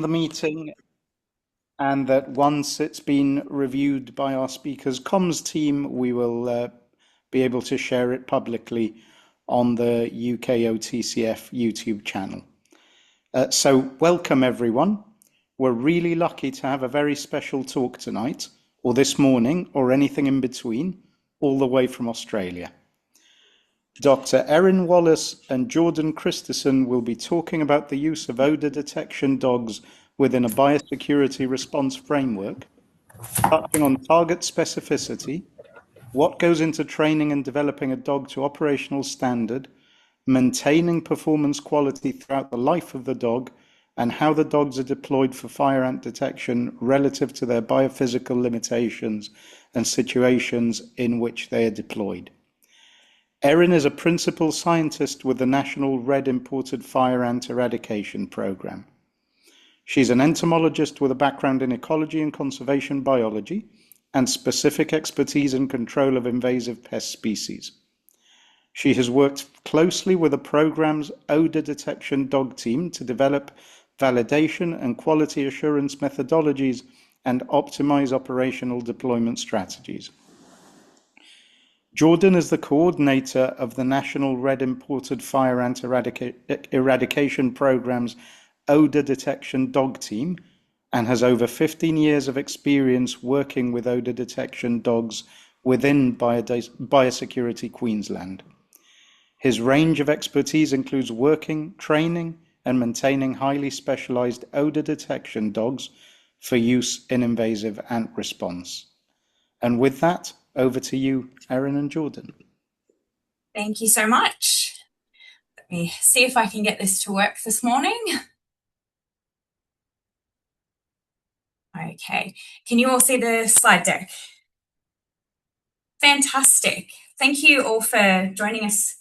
the meeting, and that once it's been reviewed by our speakers comms team, we will be able to share it publicly on the UKOTCF YouTube channel. So welcome everyone. We're really lucky to have a very special talk tonight, or this morning, or anything in between, all the way from Australia. Dr. Erin, Wallace and Jordan Christison will be talking about the use of odour detection dogs within a biosecurity response framework, touching on target specificity, what goes into training and developing a dog to operational standard, maintaining performance quality throughout the life of the dog, and how the dogs are deployed for fire ant detection relative to their biophysical limitations and situations in which they are deployed. Erin is a principal scientist with the National Red Imported Fire Ant Eradication Programme. She's an entomologist with a background in ecology and conservation biology and specific expertise in control of invasive pest species. She has worked closely with the programme's odour detection dog team to develop validation and quality assurance methodologies and optimise operational deployment strategies. Jordan is the coordinator of the National Red Imported Fire Ant Eradication Programme's odour detection dog team and has over 15 years of experience working with odour detection dogs within Biosecurity Queensland. His range of expertise includes working, training and maintaining highly specialised odour detection dogs for use in invasive ant response. And with that, over to you, Erin and Jordan. Thank you so much. Let me see if I can get this to work this morning. Okay, can you all see the slide deck? Fantastic. Thank you all for joining us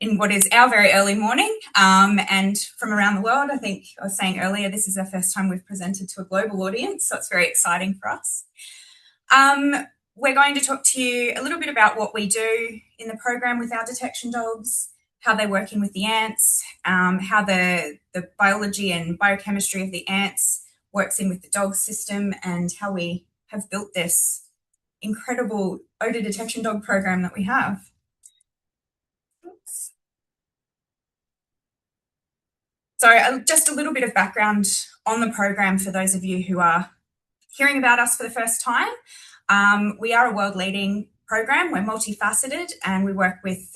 in what is our very early morning and from around the world. I think I was saying earlier, this is the first time we've presented to a global audience, so it's very exciting for us. We're going to talk to you a little bit about what we do in the program with our detection dogs, how they're working with the ants, how the biology and biochemistry of the ants works in with the dog system, and how we have built this incredible odour detection dog program that we have. Oops. So just a little bit of background on the program for those of you who are hearing about us for the first time. We are a world-leading program. We're multifaceted and we work with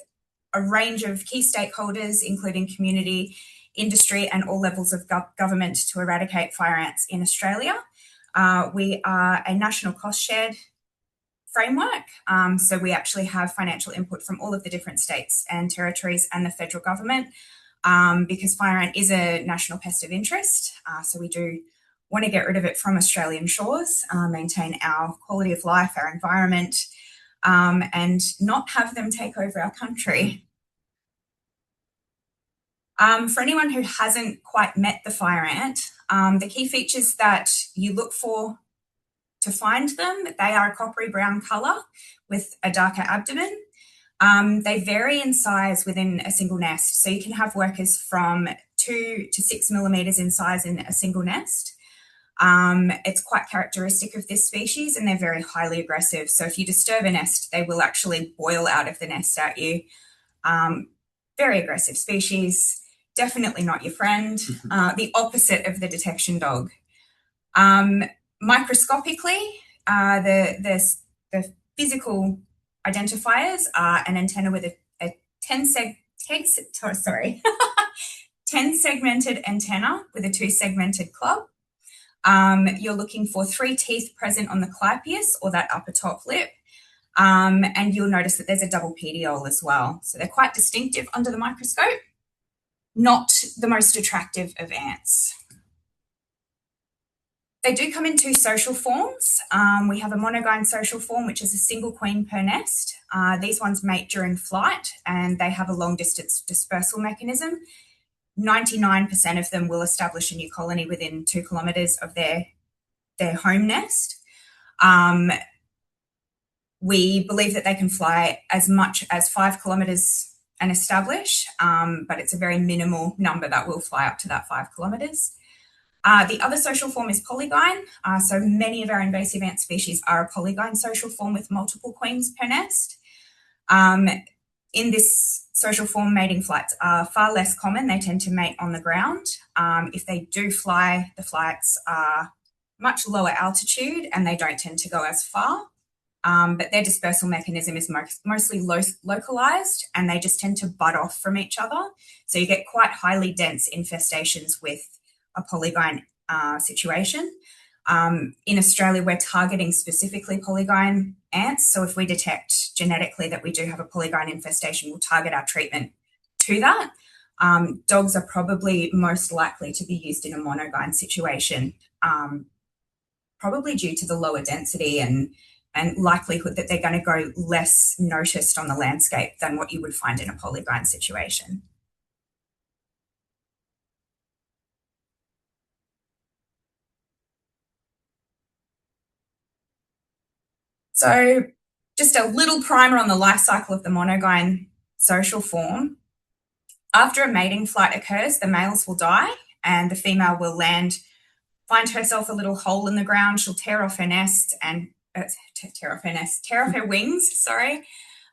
a range of key stakeholders, including community, industry and all levels of government to eradicate fire ants in Australia. We are a national cost-shared framework, so we actually have financial input from all of the different states and territories and the federal government because fire ant is a national pest of interest, so we do want to get rid of it from Australian shores, maintain our quality of life, our environment, and not have them take over our country. For anyone who hasn't quite met the fire ant, the key features that you look for to find them, they are a coppery brown colour with a darker abdomen. They vary in size within a single nest, so you can have workers from 2 to 6 millimetres in size in a single nest. It's quite characteristic of this species and they're very highly aggressive. So if you disturb a nest, they will actually boil out of the nest at you. Very aggressive species, definitely not your friend, the opposite of the detection dog. Microscopically, the physical identifiers are an antenna with a 10 segmented antenna with a 2-segmented club. You're looking for 3 teeth present on the clypeus or that upper top lip, and you'll notice that there's a double petiole as well. So they're quite distinctive under the microscope, not the most attractive of ants. They do come in 2 social forms. We have a monogyne social form, which is a single queen per nest. These ones mate during flight and they have a long distance dispersal mechanism. 99% of them will establish a new colony within 2 kilometres of their home nest. We believe that they can fly as much as 5 kilometres and establish, but it's a very minimal number that will fly up to that 5 kilometres. The other social form is polygyne. So many of our invasive ant species are a polygyne social form with multiple queens per nest. In this social form, mating flights are far less common. They tend to mate on the ground. If they do fly, the flights are much lower altitude and they don't tend to go as far. But their dispersal mechanism is mostly localized, and they just tend to bud off from each other. So you get quite highly dense infestations with a polygyne situation. In Australia, we're targeting specifically polygyne ants. So if we detect genetically that we do have a polygyne infestation, we'll target our treatment to that. Dogs are probably most likely to be used in a monogyne situation, probably due to the lower density and likelihood that they're going to go less noticed on the landscape than what you would find in a polygyne situation. So just a little primer on the life cycle of the monogyne social form. After a mating flight occurs, the males will die and the female will land, find herself a little hole in the ground. She'll tear off her nest and tear off her wings,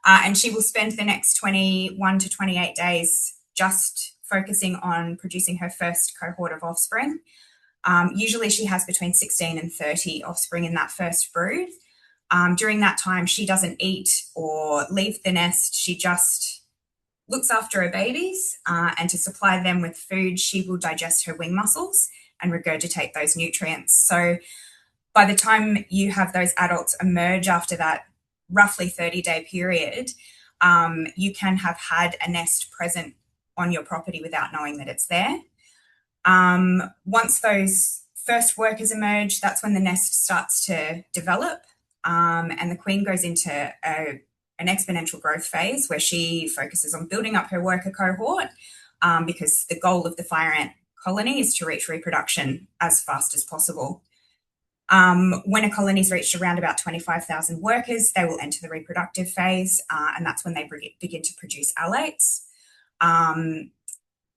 and she will spend the next 21 to 28 days just focusing on producing her first cohort of offspring. Usually she has between 16 and 30 offspring in that first brood. During that time, she doesn't eat or leave the nest. She just looks after her babies, and to supply them with food, she will digest her wing muscles and regurgitate those nutrients. So by the time you have those adults emerge after that roughly 30-day period, you can have had a nest present on your property without knowing that it's there. Once those first workers emerge, that's when the nest starts to develop, and the queen goes into an exponential growth phase where she focuses on building up her worker cohort, because the goal of the fire ant colony is to reach reproduction as fast as possible. When a colony's reached around about 25,000 workers, they will enter the reproductive phase, and that's when they begin to produce alates. By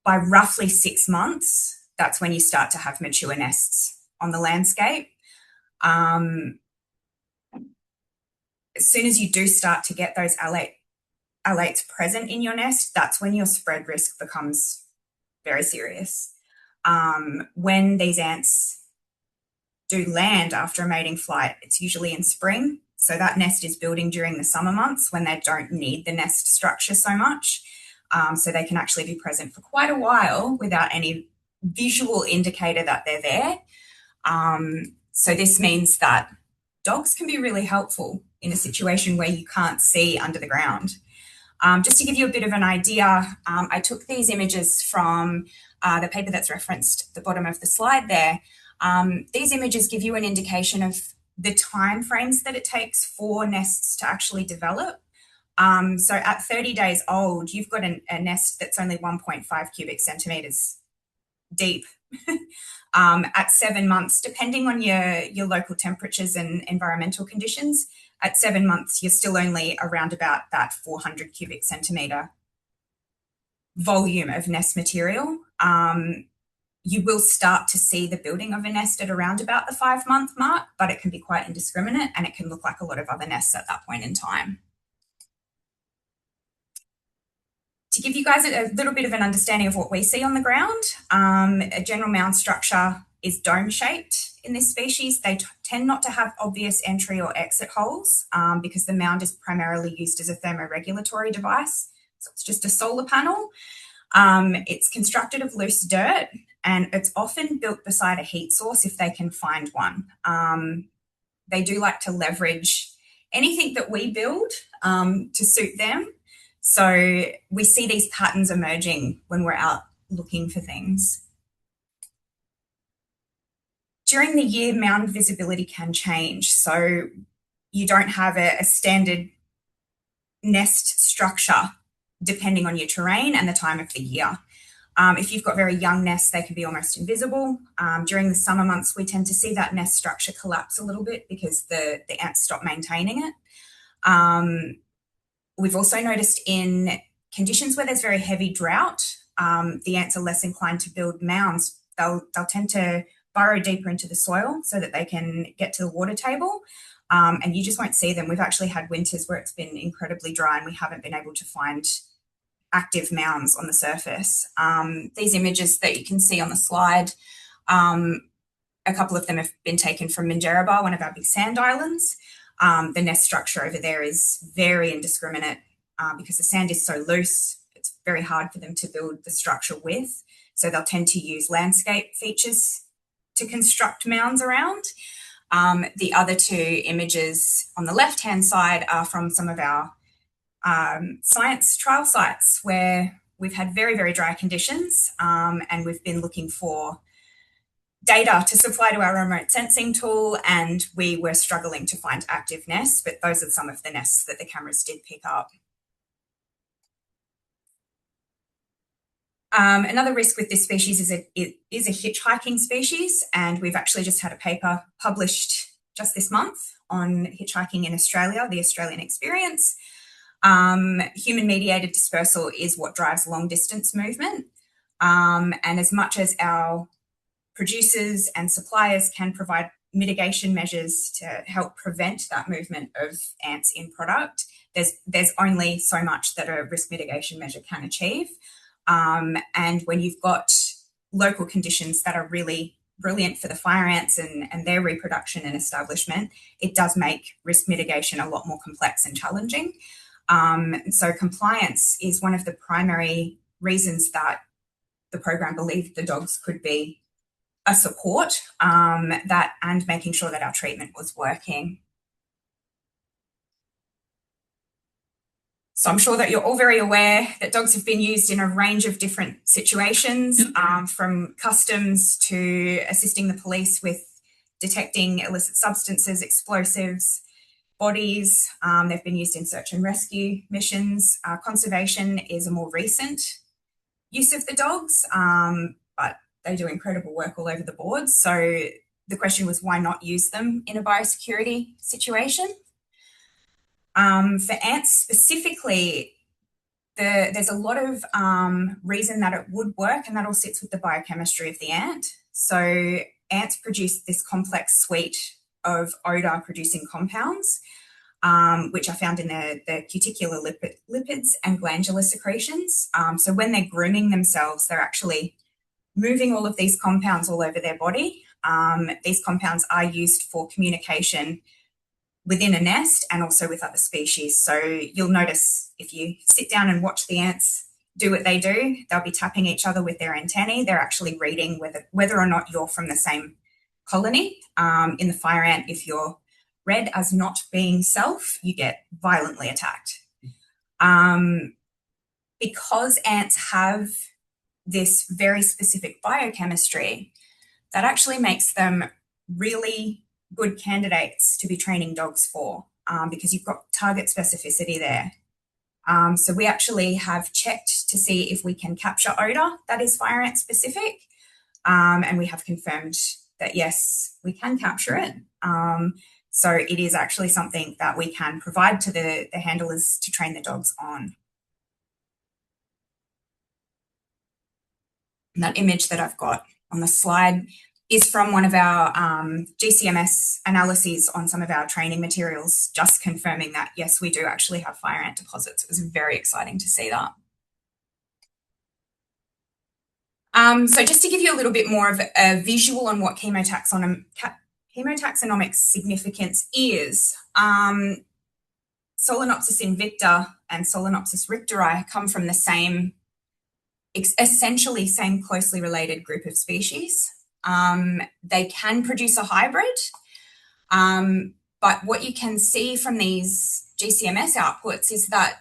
roughly 6 months, that's when you start to have mature nests on the landscape. As soon as you do start to get those alates present in your nest, that's when your spread risk becomes very serious. When these ants do land after a mating flight, it's usually in spring. So that nest is building during the summer months when they don't need the nest structure so much. So they can actually be present for quite a while without any visual indicator that they're there. So this means that dogs can be really helpful in a situation where you can't see under the ground. Just to give you a bit of an idea, I took these images from the paper that's referenced at the bottom of the slide there. These images give you an indication of the time frames that it takes for nests to actually develop. So at 30 days old, you've got a nest that's only 1.5 cubic centimetres deep. At 7 months, depending on your local temperatures and environmental conditions, at 7 months, you're still only around about that 400 cubic centimetre volume of nest material. You will start to see the building of a nest at around about the 5-month mark, but it can be quite indiscriminate and it can look like a lot of other nests at that point in time. To give you guys a little bit of an understanding of what we see on the ground, a general mound structure is dome-shaped in this species. They tend not to have obvious entry or exit holes, because the mound is primarily used as a thermoregulatory device. So it's just a solar panel. It's constructed of loose dirt, and it's often built beside a heat source if they can find one. They do like to leverage anything that we build to suit them. So we see these patterns emerging when we're out looking for things. During the year, mound visibility can change. So you don't have a standard nest structure depending on your terrain and the time of the year. If you've got very young nests, they can be almost invisible. During the summer months, we tend to see that nest structure collapse a little bit because the ants stop maintaining it. We've also noticed in conditions where there's very heavy drought, the ants are less inclined to build mounds. They'll tend to burrow deeper into the soil so that they can get to the water table. And you just won't see them. We've actually had winters where it's been incredibly dry and we haven't been able to find active mounds on the surface. These images that you can see on the slide, a couple of them have been taken from Berrinba, one of our big sand islands. The nest structure over there is very indiscriminate because the sand is so loose. It's very hard for them to build the structure with. So they'll tend to use landscape features to construct mounds around. The other two images on the left-hand side are from some of our science trial sites where we've had very, very dry conditions and we've been looking for data to supply to our remote sensing tool, and we were struggling to find active nests, but those are some of the nests that the cameras did pick up. Another risk with this species is it is a hitchhiking species, and we've actually just had a paper published just this month on hitchhiking in Australia, the Australian experience. Human-mediated dispersal is what drives long-distance movement, and as much as our producers and suppliers can provide mitigation measures to help prevent that movement of ants in product, there's only so much that a risk mitigation measure can achieve. And when you've got local conditions that are really brilliant for the fire ants and their reproduction and establishment, it does make risk mitigation a lot more complex and challenging. So compliance is one of the primary reasons that the program believed the dogs could be a support and making sure that our treatment was working. So I'm sure that you're all very aware that dogs have been used in a range of different situations, from customs to assisting the police with detecting illicit substances, explosives, bodies. They've been used in search and rescue missions. Conservation is a more recent use of the dogs, but they do incredible work all over the board. So the question was, why not use them in a biosecurity situation? For ants specifically, there's a lot of reason that it would work, and that all sits with the biochemistry of the ant. So ants produce this complex suite of odor-producing compounds, which are found in the cuticular lipids and glandular secretions. So when they're grooming themselves, they're actually moving all of these compounds all over their body. These compounds are used for communication within a nest and also with other species. So you'll notice if you sit down and watch the ants do what they do, they'll be tapping each other with their antennae. They're actually reading whether or not you're from the same colony. In the fire ant, if you're read as not being self, you get violently attacked. Because ants have this very specific biochemistry, that actually makes them really good candidates to be training dogs for, because you've got target specificity there. So we actually have checked to see if we can capture odour that is fire ant specific, and we have confirmed that yes, we can capture it. So it is actually something that we can provide to the handlers to train the dogs on. And that image that I've got on the slide is from one of our GCMS analyses on some of our training materials, just confirming that, yes, we do actually have fire ant deposits. It was very exciting to see that. So just to give you a little bit more of a visual on what chemotaxonomic significance is, Solenopsis invicta and Solenopsis rictori come from the same, essentially same closely related group of species. They can produce a hybrid, but what you can see from these GCMS outputs is that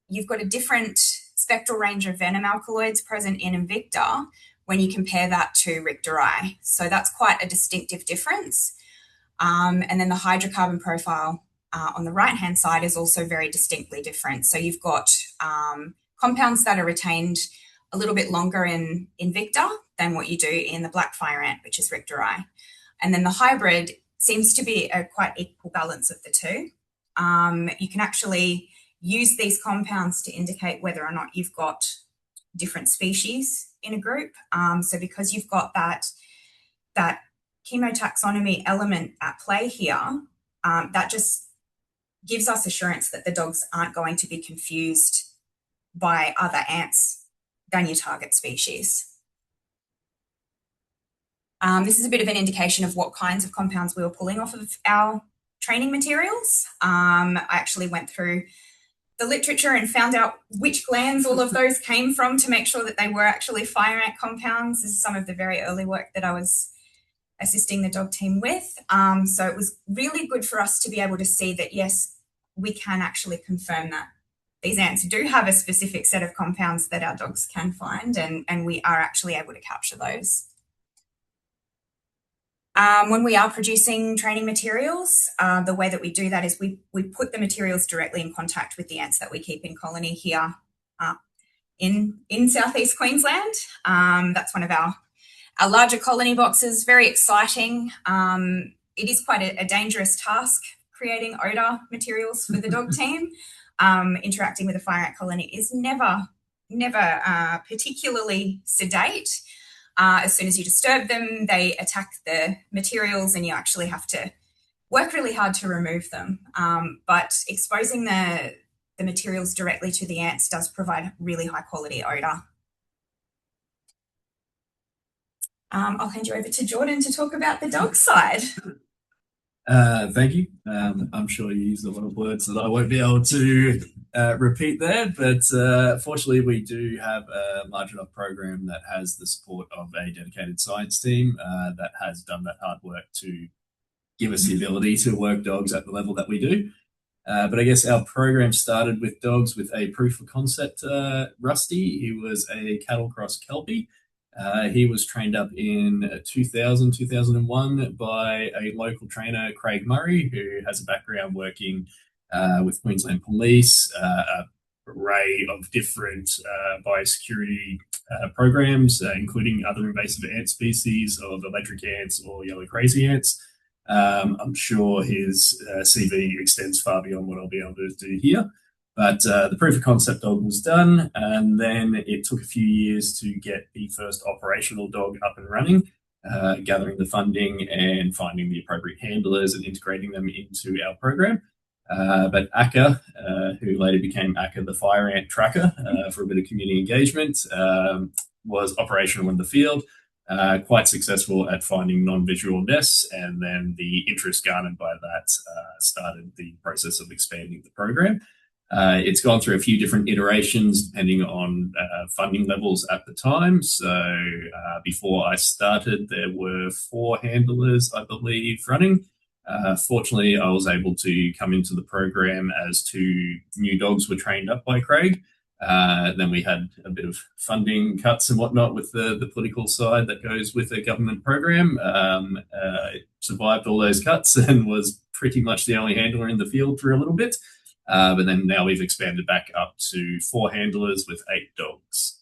you've got a different spectral range of venom alkaloids present in invicta when you compare that to rictori. So that's quite a distinctive difference. And then the hydrocarbon profile on the right-hand side is also very distinctly different. So you've got compounds that are retained a little bit longer in invicta than what you do in the black fire ant, which is rictori. And then the hybrid seems to be a quite equal balance of the two. You can actually use these compounds to indicate whether or not you've got different species in a group. So because you've got that chemotaxonomy element at play here, that just gives us assurance that the dogs aren't going to be confused by other ants than your target species. This is a bit of an indication of what kinds of compounds we were pulling off of our training materials. I actually went through the literature and found out which glands all of those came from to make sure that they were actually fire ant compounds. This is some of the very early work that I was assisting the dog team with. So it was really good for us to be able to see that, yes, we can actually confirm that these ants do have a specific set of compounds that our dogs can find, and we are actually able to capture those. When we are producing training materials, the way that we do that is we put the materials directly in contact with the ants that we keep in colony here in southeast Queensland. That's one of our larger colony boxes. Very exciting. It is quite a dangerous task creating odour materials for the dog team. Interacting with a fire ant colony is never particularly sedate. As soon as you disturb them, they attack the materials and you actually have to work really hard to remove them. But exposing the materials directly to the ants does provide really high quality odour. I'll hand you over to Jordan to talk about the dog side. Thank you. I'm sure you used a lot of words that I won't be able to repeat there, but fortunately we do have a large enough program that has the support of a dedicated science team that has done that hard work to give us the ability to work dogs at the level that we do. But I guess our program started with dogs with a proof of concept. Rusty, he was a cattle cross Kelpie. He was trained up in 2001 by a local trainer, Craig Murray, who has a background working with Queensland Police, a array of different biosecurity programs, including other invasive ant species of electric ants or yellow crazy ants. I'm sure his CV extends far beyond what I'll be able to do here. But the proof of concept dog was done, and then it took a few years to get the first operational dog up and running, gathering the funding and finding the appropriate handlers and integrating them into our program. But Akka, who later became Akka the Fire Ant Tracker for a bit of community engagement, was operational in the field, quite successful at finding non-visual nests, and then the interest garnered by that started the process of expanding the program. It's gone through a few different iterations depending on funding levels at the time. So before I started, there were 4 handlers, I believe, running. Fortunately, I was able to come into the program as 2 new dogs were trained up by Craig. Then we had a bit of funding cuts and whatnot with the political side that goes with a government program. Survived all those cuts and was pretty much the only handler in the field for a little bit. But then now we've expanded back up to 4 handlers with 8 dogs.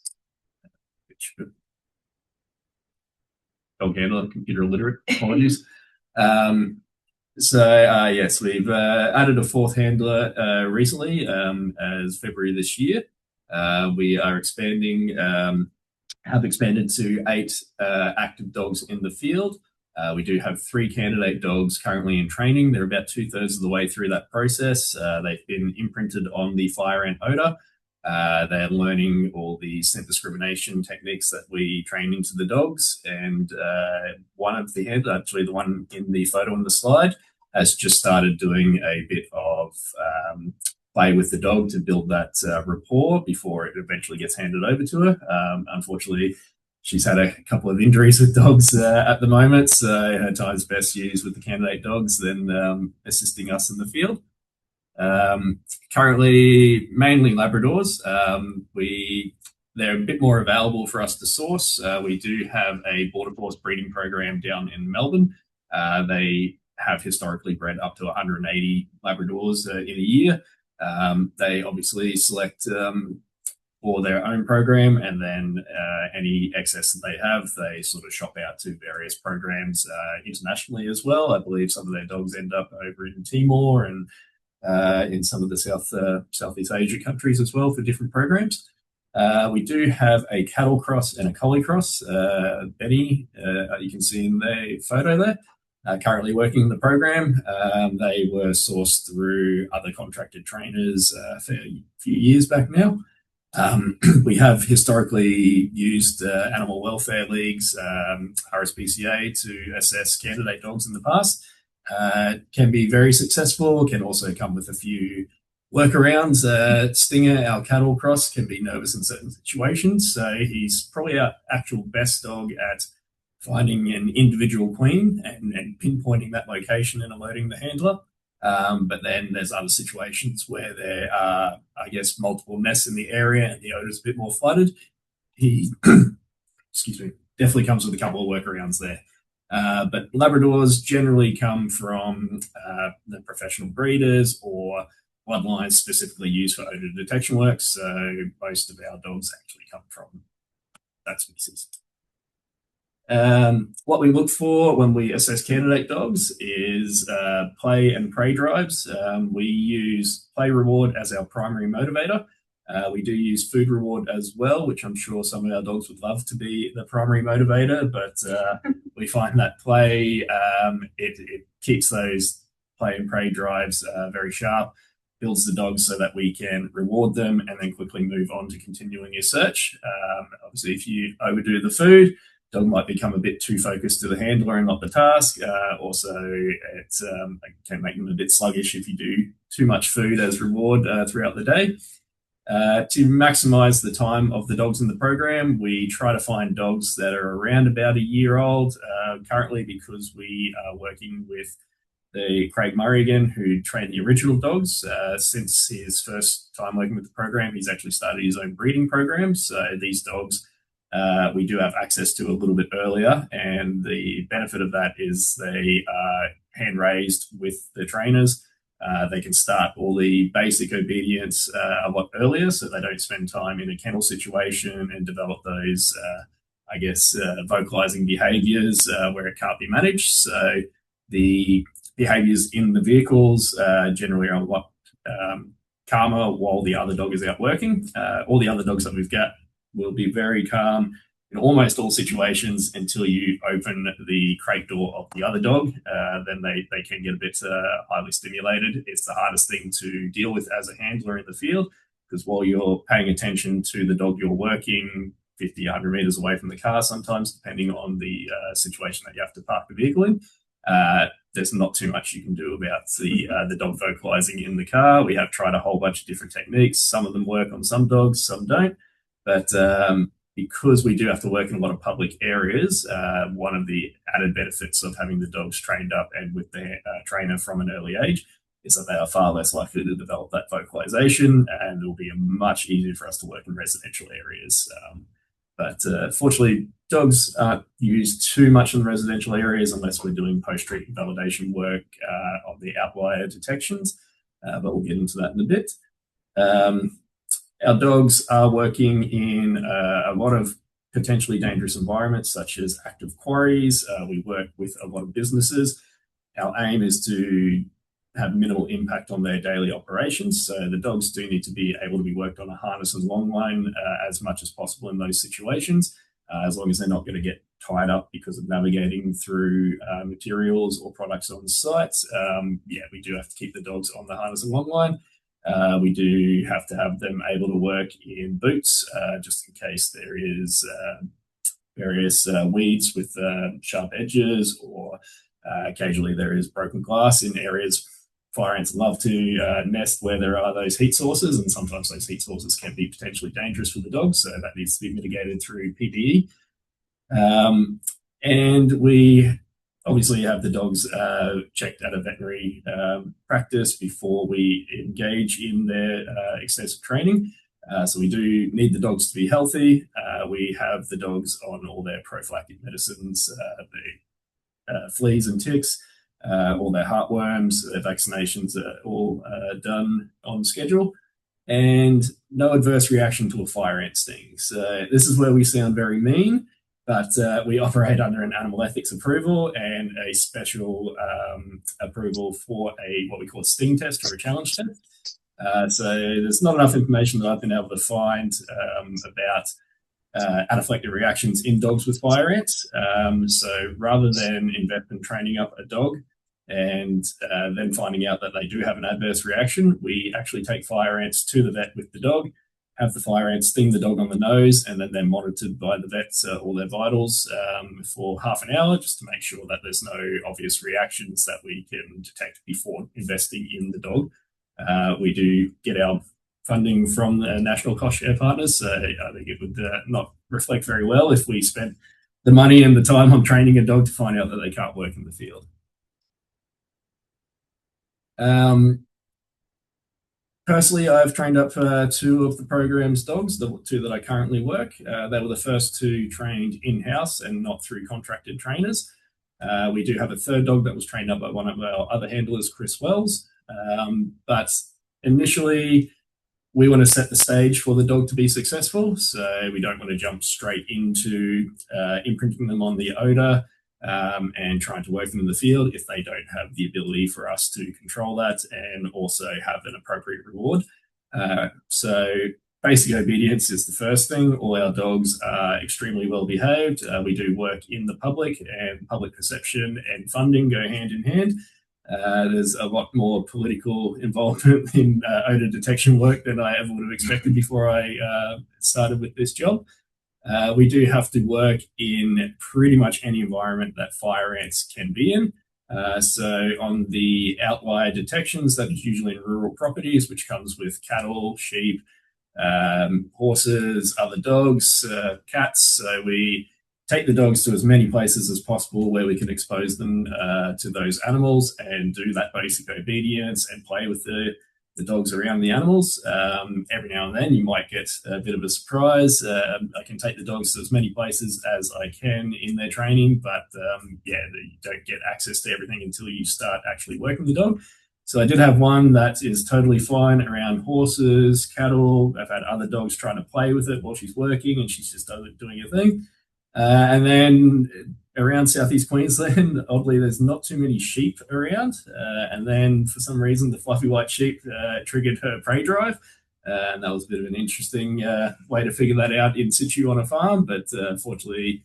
Dog handler, computer illiterate, apologies. Yes, we've added a 4th handler recently as February this year. We are expanding, have expanded to 8 active dogs in the field. We do have 3 candidate dogs currently in training. They're about 2/3 of the way through that process. They've been imprinted on the fire ant odor. They're learning all the scent discrimination techniques that we train into the dogs. And one of the handlers, actually the one in the photo on the slide, has just started doing a bit of play with the dog to build that rapport before it eventually gets handed over to her. Unfortunately, she's had a couple of injuries with dogs at the moment, so her time's best used with the candidate dogs than assisting us in the field. Currently, mainly Labradors. They're a bit more available for us to source. We do have a border force breeding program down in Melbourne. They have historically bred up to 180 Labradors in a year. They obviously select for their own program, and then any excess that they have, they sort of shop out to various programs internationally as well. I believe some of their dogs end up over in Timor and in some of the Southeast Asia countries as well for different programs. We do have a cattle cross and a collie cross. Betty, you can see in the photo there, currently working the program. They were sourced through other contracted trainers for a few years back now. We have historically used animal welfare leagues, RSPCA, to assess candidate dogs in the past. Can be very successful, can also come with a few workarounds. Stinger, our cattle cross, can be nervous in certain situations, so he's probably our actual best dog at finding an individual queen and pinpointing that location and alerting the handler. But then there's other situations where there are, I guess, multiple nests in the area and the odor's a bit more flooded. He, excuse me, definitely comes with a couple of workarounds there. But Labradors generally come from the professional breeders or bloodlines specifically used for odor detection work. So most of our dogs actually come from that species. What we look for when we assess candidate dogs is play and prey drives. We use play reward as our primary motivator. We do use food reward as well, which I'm sure some of our dogs would love to be the primary motivator, but we find that play, it keeps those play and prey drives very sharp, builds the dogs so that we can reward them and then quickly move on to continuing your search. Obviously, if you overdo the food, dog might become a bit too focused to the handler and not the task. Also, it can make them a bit sluggish if you do too much food as reward throughout the day. To maximize the time of the dogs in the program, we try to find dogs that are around about a year old. Currently, because we are working with the Craig Murray again, who trained the original dogs. Since his first time working with the program, he's actually started his own breeding program. So these dogs we do have access to a little bit earlier, and the benefit of that is they are hand raised with the trainers. They can start all the basic obedience a lot earlier, so they don't spend time in a kennel situation and develop those, I guess, vocalizing behaviors where it can't be managed. So the behaviors in the vehicles generally are a lot calmer while the other dog is out working. All the other dogs that we've got will be very calm in almost all situations until you open the crate door of the other dog. Then they can get a bit highly stimulated. It's the hardest thing to deal with as a handler in the field, because while you're paying attention to the dog you're working 50, 100 meters away from the car sometimes, depending on the situation that you have to park the vehicle in, there's not too much you can do about the dog vocalizing in the car. We have tried a whole bunch of different techniques. Some of them work on some dogs, some don't. But because we do have to work in a lot of public areas, one of the added benefits of having the dogs trained up and with the trainer from an early age is that they are far less likely to develop that vocalization, and it will be much easier for us to work in residential areas. But fortunately, dogs aren't used too much in residential areas unless we're doing post-treatment validation work on the outlier detections, but we'll get into that in a bit. Our dogs are working in a lot of potentially dangerous environments, such as active quarries. We work with a lot of businesses. Our aim is to have minimal impact on their daily operations. So the dogs do need to be able to be worked on a harness and long line as much as possible in those situations, as long as they're not going to get tied up because of navigating through materials or products on sites. We do have to keep the dogs on the harness and long line. We do have to have them able to work in boots, just in case there is various weeds with sharp edges, or occasionally there is broken glass in areas. Fire ants love to nest where there are those heat sources, and sometimes those heat sources can be potentially dangerous for the dogs, so that needs to be mitigated through PPE. And we obviously have the dogs checked at a veterinary practice before we engage in their extensive training. So we do need the dogs to be healthy. We have the dogs on all their prophylactic medicines, the fleas and ticks, all their heartworms, their vaccinations are all done on schedule, and no adverse reaction to a fire ant sting. So this is where we sound very mean, but we operate under an animal ethics approval and a special approval for what we call a sting test or a challenge test. So there's not enough information that I've been able to find about anaphylactic reactions in dogs with fire ants. So rather than invest in training up a dog and then finding out that they do have an adverse reaction, we actually take fire ants to the vet with the dog, have the fire ants sting the dog on the nose, and then they're monitored by the vets, all their vitals, for half an hour, just to make sure that there's no obvious reactions that we can detect before investing in the dog. We do get our funding from the national cost share partners, so I think it would not reflect very well if we spent the money and the time on training a dog to find out that they can't work in the field. Personally, I've trained up 2 of the program's dogs, the 2 that I currently work. They were the first 2 trained in-house and not through contracted trainers. We do have a 3rd dog that was trained up by one of our other handlers, Chris Wells. But initially, we want to set the stage for the dog to be successful. So we don't want to jump straight into imprinting them on the odour and trying to work them in the field if they don't have the ability for us to control that and also have an appropriate reward. So basic obedience is the first thing. All our dogs are extremely well behaved. We do work in the public, and public perception and funding go hand in hand. There's a lot more political involvement in odour detection work than I ever would have expected before I started with this job. We do have to work in pretty much any environment that fire ants can be in. So on the outlier detections, that is usually in rural properties, which comes with cattle, sheep, horses, other dogs, cats. So we take the dogs to as many places as possible where we can expose them to those animals and do that basic obedience and play with the dogs around the animals. Every now and then you might get a bit of a surprise. I can take the dogs to as many places as I can in their training, but you don't get access to everything until you start actually working the dog. So I did have one that is totally fine around horses, cattle. I've had other dogs trying to play with it while she's working and she's just doing her thing. And then around southeast Queensland, oddly, there's not too many sheep around. And then for some reason, the fluffy white sheep triggered her prey drive. And that was a bit of an interesting way to figure that out in situ on a farm. But unfortunately,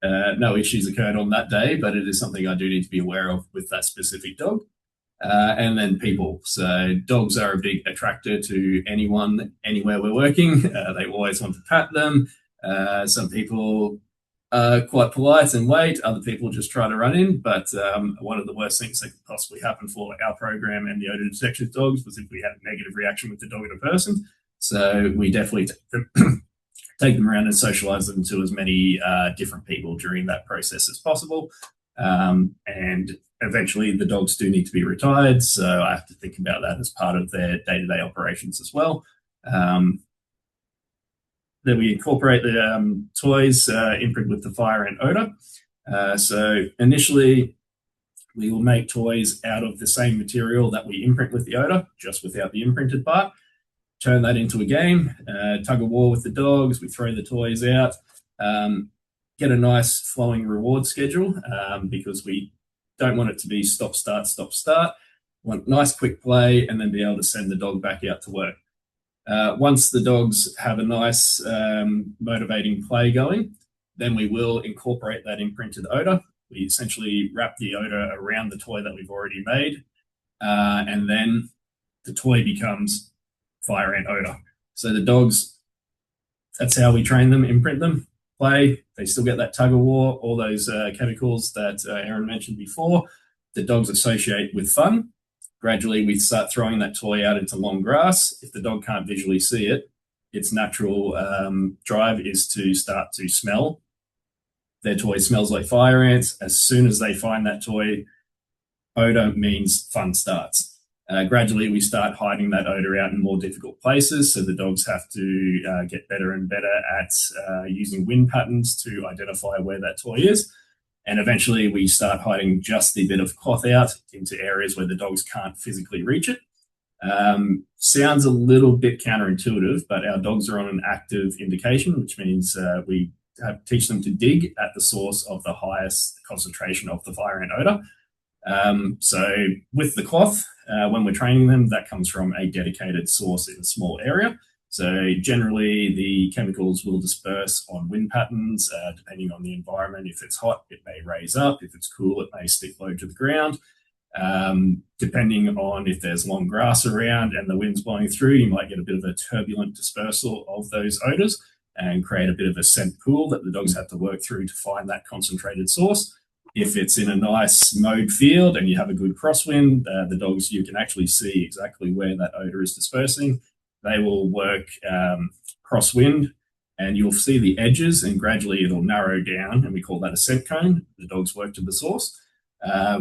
no issues occurred on that day. But it is something I do need to be aware of with that specific dog. And then people. So dogs are a big attractor to anyone, anywhere we're working. They always want to pat them. Some people quite polite and wait. Other people just try to run in. But one of the worst things that could possibly happen for our program and the odour detection dogs was if we had a negative reaction with the dog and a person. So we definitely take them around and socialise them to as many different people during that process as possible. And eventually the dogs do need to be retired. So I have to think about that as part of their day-to-day operations as well. Then we incorporate the toys imprint with the fire ant odour. So initially, we will make toys out of the same material that we imprint with the odour, just without the imprinted part. Turn that into a game, tug of war with the dogs. We throw the toys out, get a nice flowing reward schedule because we don't want it to be stop, start, stop, start. We want nice quick play and then be able to send the dog back out to work. Once the dogs have a nice motivating play going, then we will incorporate that imprinted odour. We essentially wrap the odour around the toy that we've already made, and then the toy becomes fire ant odour. So the dogs, that's how we train them, imprint them, play. They still get that tug of war, all those chemicals that Erin mentioned before. The dogs associate with fun. Gradually, we start throwing that toy out into long grass. If the dog can't visually see it, its natural drive is to start to smell. Their toy smells like fire ants. As soon as they find that toy, odour means fun starts. Gradually, we start hiding that odour out in more difficult places, so the dogs have to get better and better at using wind patterns to identify where that toy is. And eventually we start hiding just the bit of cloth out into areas where the dogs can't physically reach it. Sounds a little bit counterintuitive, but our dogs are on an active indication, which means we teach them to dig at the source of the highest concentration of the fire ant odour. So with the cloth, when we're training them, that comes from a dedicated source in a small area. So generally the chemicals will disperse on wind patterns, depending on the environment. If it's hot, it may raise up. If it's cool, it may stick low to the ground. Depending on if there's long grass around and the wind's blowing through, you might get a bit of a turbulent dispersal of those odors and create a bit of a scent pool that the dogs have to work through to find that concentrated source. If it's in a nice mowed field and you have a good crosswind, the dogs, you can actually see exactly where that odor is dispersing. They will work crosswind and you'll see the edges and gradually it'll narrow down, and we call that a scent cone. The dogs work to the source.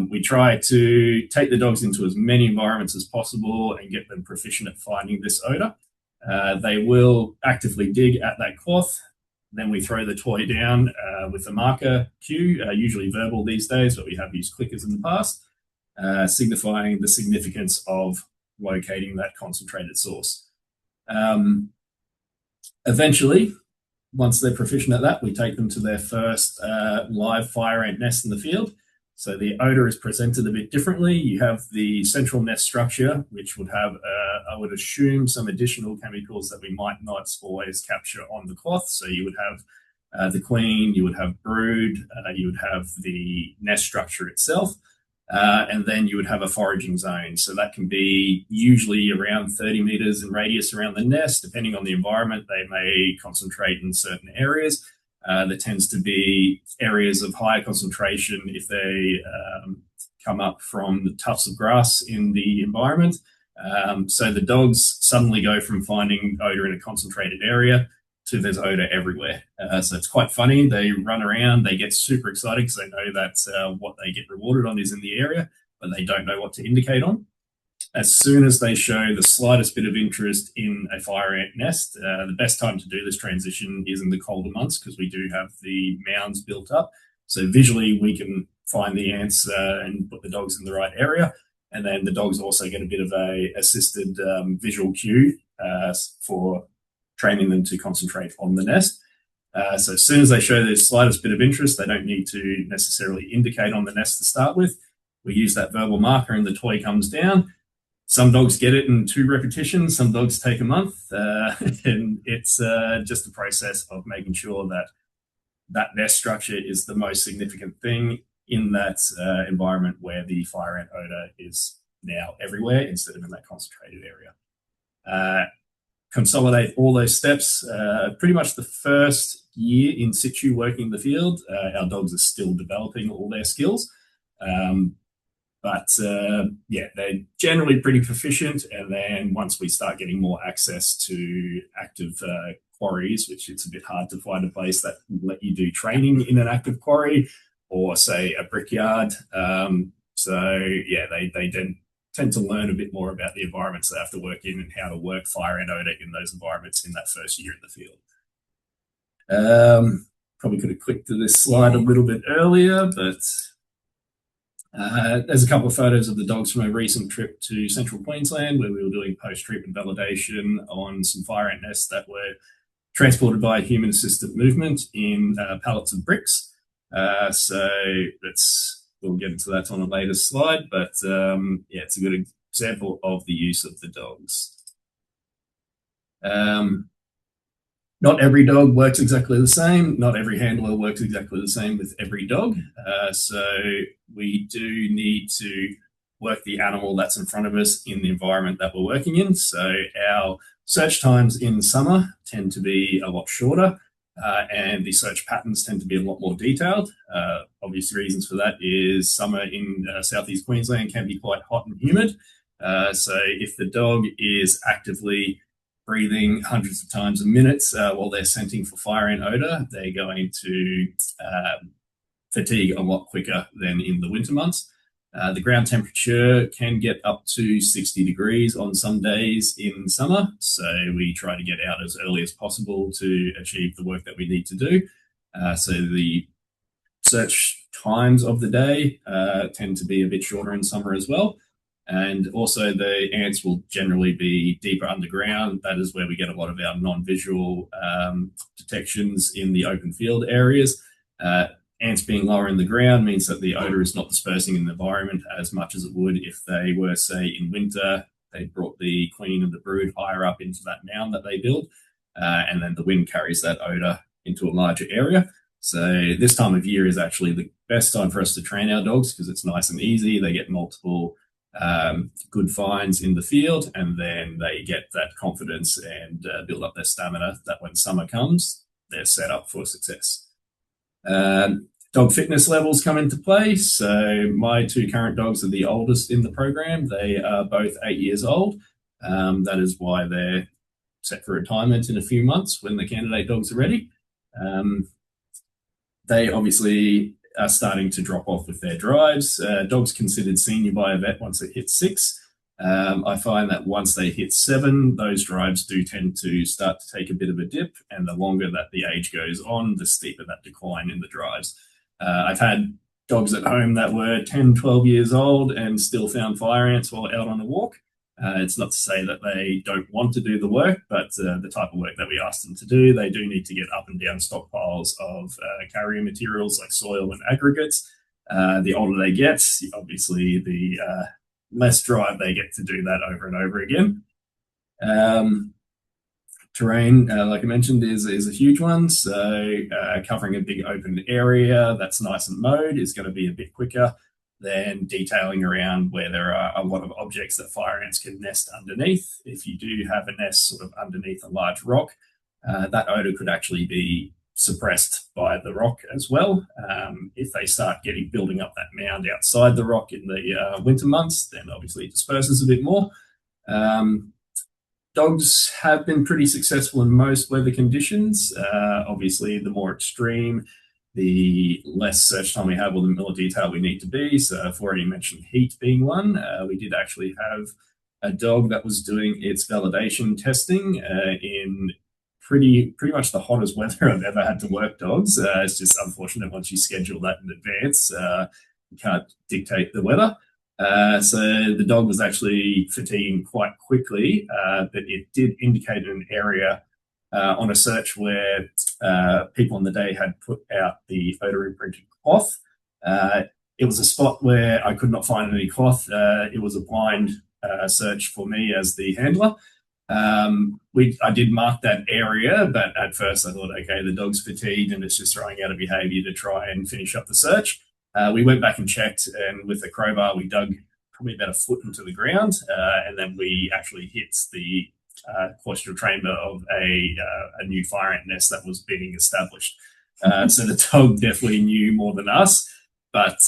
We try to take the dogs into as many environments as possible and get them proficient at finding this odor. They will actively dig at that cloth. Then we throw the toy down with a marker cue, usually verbal these days, but we have used clickers in the past, signifying the significance of locating that concentrated source. Eventually, once they're proficient at that, we take them to their first live fire ant nest in the field. So the odor is presented a bit differently. You have the central nest structure, which would have, I would assume, some additional chemicals that we might not always capture on the cloth. So you would have the queen, you would have brood, you would have the nest structure itself, and then you would have a foraging zone. So that can be usually around 30 meters in radius around the nest. Depending on the environment, they may concentrate in certain areas. There tends to be areas of higher concentration if they come up from the tufts of grass in the environment. So the dogs suddenly go from finding odor in a concentrated area to there's odor everywhere. So it's quite funny. They run around, they get super excited because they know that what they get rewarded on is in the area, but they don't know what to indicate on. As soon as they show the slightest bit of interest in a fire ant nest, the best time to do this transition is in the colder months because we do have the mounds built up. So visually we can find the ants and put the dogs in the right area. And then the dogs also get a bit of a assisted visual cue for training them to concentrate on the nest. So as soon as they show the slightest bit of interest, they don't need to necessarily indicate on the nest to start with. We use that verbal marker and the toy comes down. Some dogs get it in 2 repetitions, some dogs take a month, and it's just a process of making sure that that nest structure is the most significant thing in that environment where the fire ant odor is now everywhere instead of in that concentrated area. Consolidate all those steps. Pretty much the first year in situ working in the field, our dogs are still developing all their skills. But they're generally pretty proficient. And then once we start getting more access to active quarries, which it's a bit hard to find a place that will let you do training in an active quarry or say a brickyard. They tend to learn a bit more about the environments they have to work in and how to work fire ant odor in those environments in that first year in the field. Probably could have clicked to this slide a little bit earlier, but there's a couple of photos of the dogs from a recent trip to central Queensland where we were doing post-treatment validation on some fire ant nests that were transported by human-assisted movement in pallets of bricks. We'll get into that on a later slide, but it's a good example of the use of the dogs. Not every dog works exactly the same. Not every handler works exactly the same with every dog. So we do need to work the animal that's in front of us in the environment that we're working in. So our search times in summer tend to be a lot shorter, and the search patterns tend to be a lot more detailed. Obvious reasons for that is summer in southeast Queensland can be quite hot and humid. So if the dog is actively breathing hundreds of times a minute while they're scenting for fire ant odor, they're going to fatigue a lot quicker than in the winter months. The ground temperature can get up to 60 degrees on some days in summer, so we try to get out as early as possible to achieve the work that we need to do. So the search times of the day tend to be a bit shorter in summer as well. And also the ants will generally be deeper underground. That is where we get a lot of our non-visual detections in the open field areas. ants being lower in the ground means that the odor is not dispersing in the environment as much as it would if they were, say, in winter, they brought the queen and the brood higher up into that mound that they build, and then the wind carries that odor into a larger area. So this time of year is actually the best time for us to train our dogs because it's nice and easy. They get multiple good finds in the field, and then they get that confidence and build up their stamina that when summer comes, they're set up for success. Dog fitness levels come into play. So my 2 current dogs are the oldest in the program. They are both 8 years old. That is why they're set for retirement in a few months when the candidate dogs are ready. They obviously are starting to drop off with their drives. Dogs considered senior by a vet once it hits 6. I find that once they hit 7, those drives do tend to start to take a bit of a dip, and the longer that the age goes on, the steeper that decline in the drives. I've had dogs at home that were 10, 12 years old and still found fire ants while out on a walk. It's not to say that they don't want to do the work, but the type of work that we ask them to do, they do need to get up and down stockpiles of carrier materials like soil and aggregates. The older they get, obviously, the less drive they get to do that over and over again. Terrain, like I mentioned, is a huge one. So covering a big open area that's nice and mowed is going to be a bit quicker than detailing around where there are a lot of objects that fire ants can nest underneath. If you do have a nest sort of underneath a large rock, that odor could actually be suppressed by the rock as well. If they start building up that mound outside the rock in the winter months, then obviously it disperses a bit more. Dogs have been pretty successful in most weather conditions. Obviously, the more extreme, the less search time we have or the more detail we need to be. So I've already mentioned heat being one. We did actually have a dog that was doing its validation testing in pretty much the hottest weather I've ever had to work dogs. It's just unfortunate once you schedule that in advance, you can't dictate the weather. So the dog was actually fatiguing quite quickly, but it did indicate an area on a search where people on the day had put out the odor imprinted cloth. It was a spot where I could not find any cloth. It was a blind search for me as the handler. I did mark that area, but at first I thought, okay, the dog's fatigued and it's just throwing out a behavior to try and finish up the search. We went back and checked, and with the crowbar, we dug probably about a foot into the ground, and then we actually hit the claustral chamber of a new fire ant nest that was being established. So the dog definitely knew more than us. But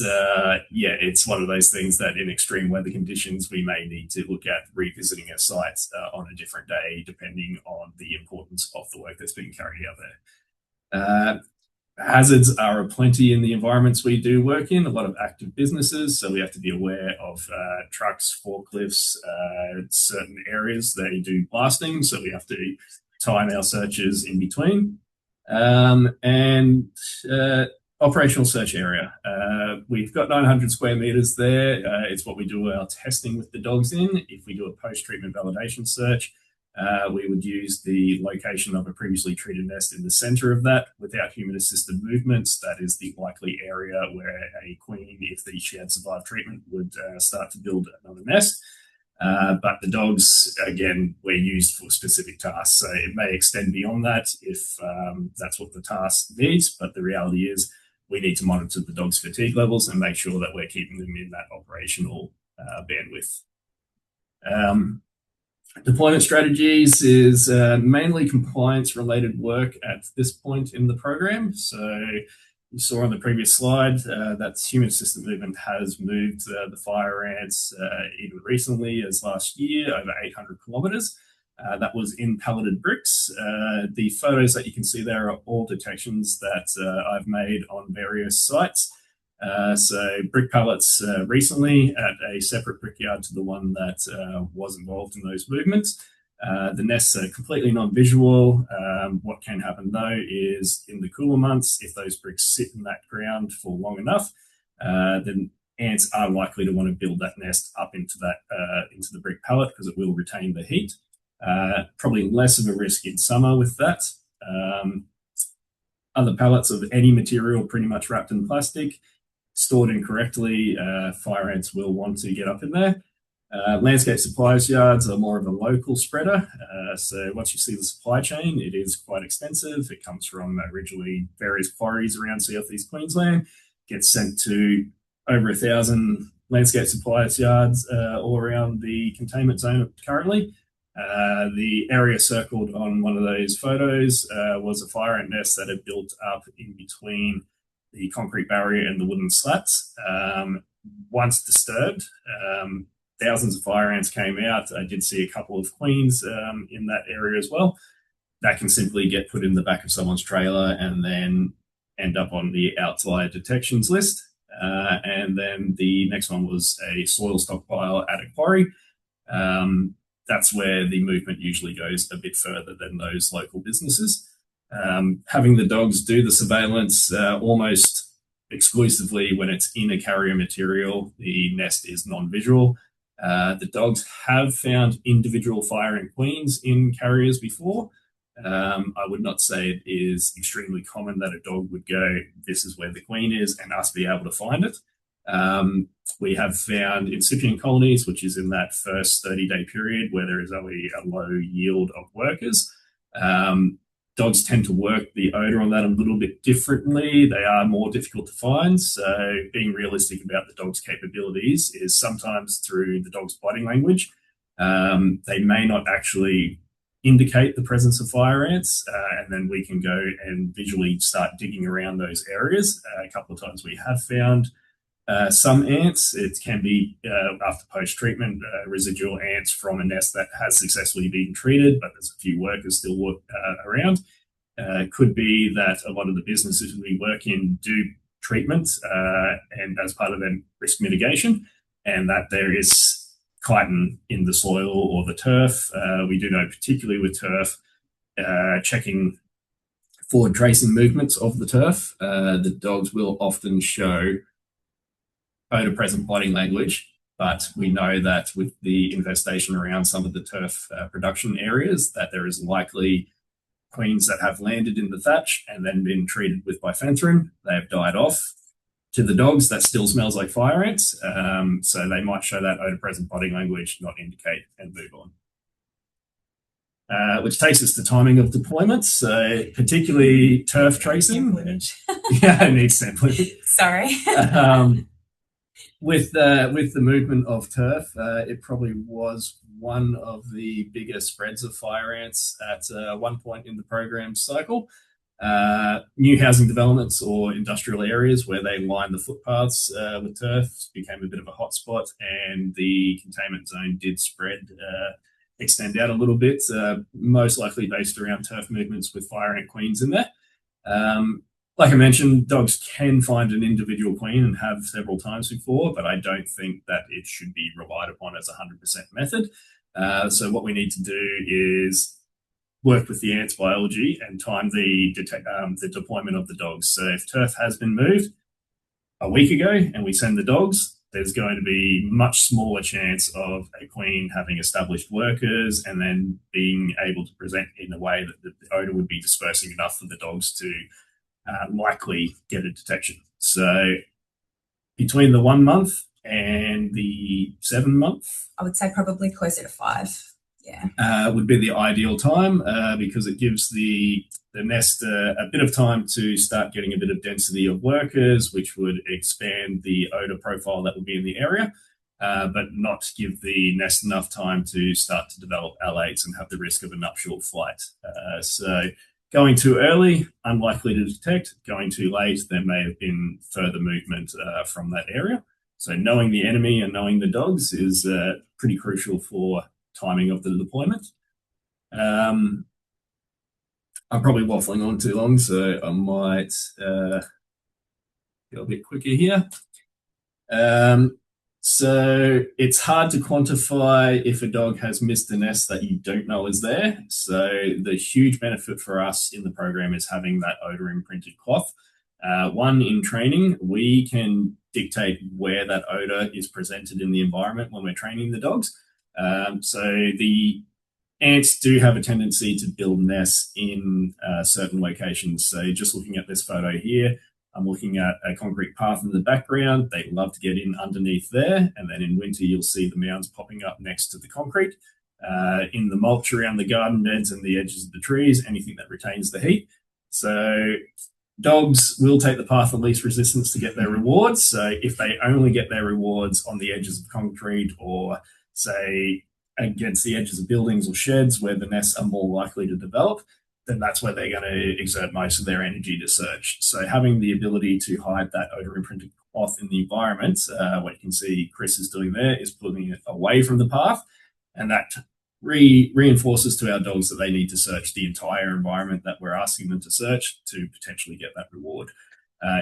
yeah, it's one of those things that in extreme weather conditions, we may need to look at revisiting our sites on a different day, depending on the importance of the work that's being carried out there. Hazards are aplenty in the environments we do work in, a lot of active businesses. So we have to be aware of trucks, forklifts, certain areas they do blasting. So we have to time our searches in between. And operational search area. We've got 900 square meters there. It's what we do our testing with the dogs in. If we do a post-treatment validation search, we would use the location of a previously treated nest in the center of that without human-assisted movements. That is the likely area where a queen, if she had survived treatment, would start to build another nest. But the dogs, again, were used for specific tasks. So it may extend beyond that if that's what the task needs. But the reality is we need to monitor the dog's fatigue levels and make sure that we're keeping them in that operational bandwidth. Deployment strategies is mainly compliance-related work at this point in the program. So you saw on the previous slide that human-assisted movement has moved the fire ants even recently as last year, over 800 kilometres. That was in palleted bricks. The photos that you can see there are all detections that I've made on various sites. So brick pallets recently at a separate brickyard to the one that was involved in those movements. The nests are completely non-visual. What can happen though is in the cooler months, if those bricks sit in that ground for long enough, then ants are likely to want to build that nest up into the brick pallet because it will retain the heat. Probably less of a risk in summer with that. other pallets of any material pretty much wrapped in plastic, stored incorrectly, fire ants will want to get up in there. Landscape suppliers yards are more of a local spreader. So once you see the supply chain, it is quite extensive. It comes from originally various quarries around southeast Queensland, gets sent to over 1,000 landscape suppliers yards all around the containment zone currently. The area circled on one of those photos was a fire ant nest that had built up in between the concrete barrier and the wooden slats. Once disturbed, thousands of fire ants came out. I did see a couple of queens in that area as well. That can simply get put in the back of someone's trailer and then end up on the outlier detections list. And then the next one was a soil stockpile at a quarry. That's where the movement usually goes a bit further than those local businesses. Having the dogs do the surveillance almost exclusively when it's in a carrier material, the nest is non-visual. The dogs have found individual fire ant queens in carriers before. I would not say it is extremely common that a dog would go, this is where the queen is, and us be able to find it. We have found incipient colonies, which is in that first 30-day period where there is only a low yield of workers. Dogs tend to work the odour on that a little bit differently. They are more difficult to find. So being realistic about the dog's capabilities is sometimes through the dog's body language. They may not actually indicate the presence of fire ants, and then we can go and visually start digging around those areas. A couple of times we have found some ants. It can be after post-treatment residual ants from a nest that has successfully been treated, but there's a few workers still around. Could be that a lot of the businesses we work in do treatment and as part of their risk mitigation, and that there is chitin in the soil or the turf. We do know, particularly with turf, checking forward tracing movements of the turf, the dogs will often show odor present body language, but we know that with the infestation around some of the turf production areas, that there is likely queens that have landed in the thatch and then been treated with bifenthrin. They have died off. To the dogs, that still smells like fire ants, so they might show that odor present body language, not indicate, and move on. Which takes us to timing of deployments, so particularly turf tracing. Yeah, it needs sampling. Sorry. With the movement of turf, it probably was one of the bigger spreads of fire ants at one point in the program cycle. New housing developments or industrial areas where they line the footpaths with turf became a bit of a hotspot, and the containment zone did extend out a little bit, most likely based around turf movements with fire ant queens in there. Like I mentioned, dogs can find an individual queen and have several times before, but I don't think that it should be relied upon as a 100% method. So what we need to do is work with the ants biology and time the deployment of the dogs. So if turf has been moved a week ago and we send the dogs, there's going to be much smaller chance of a queen having established workers and then being able to present in a way that the odour would be dispersing enough for the dogs to likely get a detection. So between the 1 month and the 7 month, I would say probably closer to 5. Yeah, would be the ideal time because it gives the nest a bit of time to start getting a bit of density of workers, which would expand the odour profile that would be in the area, but not give the nest enough time to start to develop alates and have the risk of a nuptial flight. So going too early, unlikely to detect. Going too late, there may have been further movement from that area. So knowing the enemy and knowing the dogs is pretty crucial for timing of the deployment. I'm probably waffling on too long, so I might go a bit quicker here. So it's hard to quantify if a dog has missed a nest that you don't know is there. So the huge benefit for us in the program is having that odor imprinted cloth. One, in training, we can dictate where that odor is presented in the environment when we're training the dogs. So the ants do have a tendency to build nests in certain locations. So just looking at this photo here, I'm looking at a concrete path in the background. They love to get in underneath there. And then in winter, you'll see the mounds popping up next to the concrete. In the mulch around the garden beds and the edges of the trees, anything that retains the heat. So dogs will take the path of least resistance to get their rewards. So if they only get their rewards on the edges of concrete, or say against the edges of buildings or sheds where the nests are more likely to develop, then that's where they're going to exert most of their energy to search. So having the ability to hide that odor imprinted cloth in the environment, what you can see Chris is doing there is pulling it away from the path, and that reinforces to our dogs that they need to search the entire environment that we're asking them to search to potentially get that reward.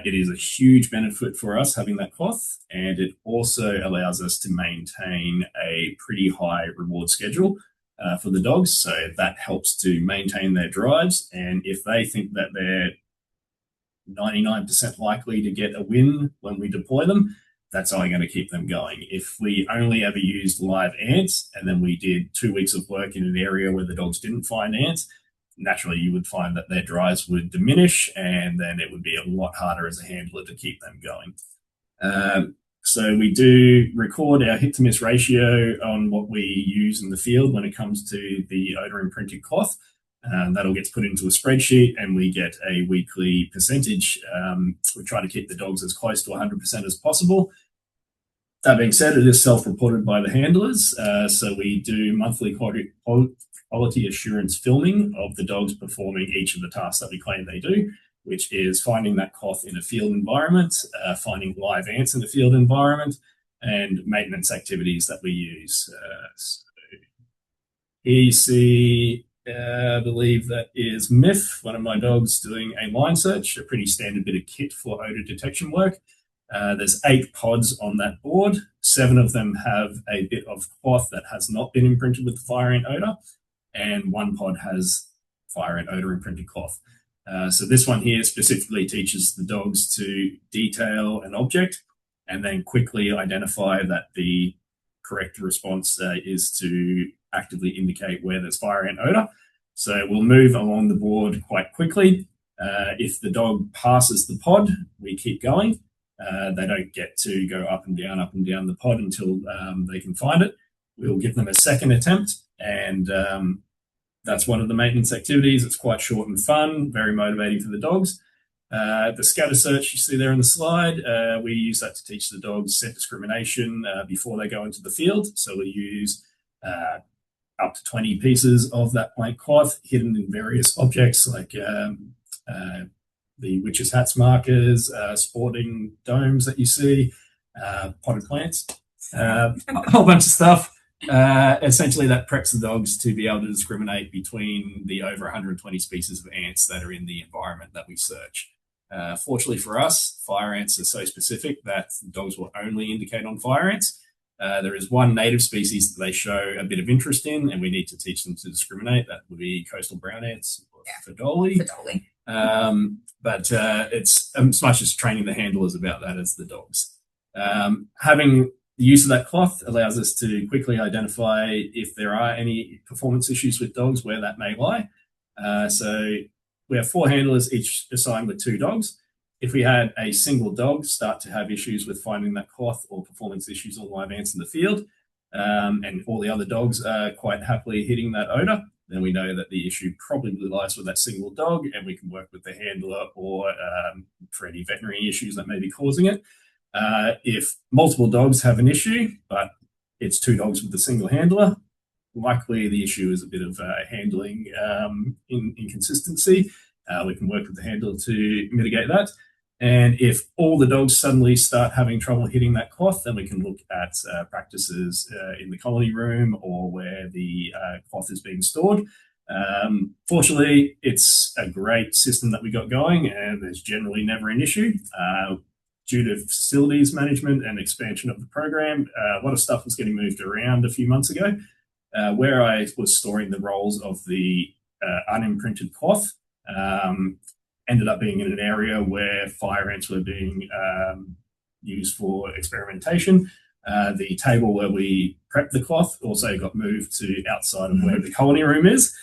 It is a huge benefit for us having that cloth, and it also allows us to maintain a pretty high reward schedule for the dogs. So that helps to maintain their drives, and if they think that they're 99% likely to get a win when we deploy them, that's only going to keep them going. If we only ever used live ants and then we did 2 weeks of work in an area where the dogs didn't find ants, naturally you would find that their drives would diminish, and then it would be a lot harder as a handler to keep them going. So we do record our hit to miss ratio on what we use in the field when it comes to the odor imprinted cloth. That'll get put into a spreadsheet, and we get a weekly percentage. We try to keep the dogs as close to 100% as possible. That being said, it is self-reported by the handlers. So we do monthly quality assurance filming of the dogs performing each of the tasks that we claim they do, which is finding that cloth in a field environment, finding live ants in a field environment, and maintenance activities that we use. So here you see, I believe that is Miff, one of my dogs, doing a line search, a pretty standard bit of kit for odor detection work. There's 8 pods on that board. 7 of them have a bit of cloth that has not been imprinted with the fire ant odor, and 1 pod has fire ant odor imprinted cloth. So this one here specifically teaches the dogs to detail an object and then quickly identify that the correct response is to actively indicate where there's fire ant odor. So we'll move along the board quite quickly. If the dog passes the pod, we keep going. They don't get to go up and down the pod until they can find it. We'll give them a second attempt, and that's one of the maintenance activities. It's quite short and fun, very motivating for the dogs. The scatter search you see there in the slide, we use that to teach the dogs scent discrimination before they go into the field. So we use up to 20 pieces of that blank cloth hidden in various objects like the witches' hats markers, sporting domes that you see, potted plants, a whole bunch of stuff. Essentially, that preps the dogs to be able to discriminate between the over 120 species of ants that are in the environment that we search. Fortunately for us, fire ants are so specific that dogs will only indicate on fire ants. There is one native species that they show a bit of interest in, and we need to teach them to discriminate. That would be coastal brown ants, or Fedoli. But it's as much as training the handlers about that as the dogs. Having the use of that cloth allows us to quickly identify if there are any performance issues with dogs, where that may lie. So we have 4 handlers, each assigned with 2 dogs. If we had a single dog start to have issues with finding that cloth or performance issues on live ants in the field, and all the other dogs are quite happily hitting that odor, then we know that the issue probably lies with that single dog, and we can work with the handler or for any veterinary issues that may be causing it. If multiple dogs have an issue, but it's 2 dogs with a single handler, likely the issue is a bit of handling inconsistency. We can work with the handler to mitigate that. And if all the dogs suddenly start having trouble hitting that cloth, then we can look at practices in the colony room or where the cloth is being stored. Fortunately, it's a great system that we got going, and there's generally never an issue. Due to facilities management and expansion of the program, a lot of stuff was getting moved around a few months ago. Where I was storing the rolls of the unimprinted cloth, ended up being in an area where fire ants were being used for experimentation. The table where we prep the cloth also got moved to outside of where the colony room is.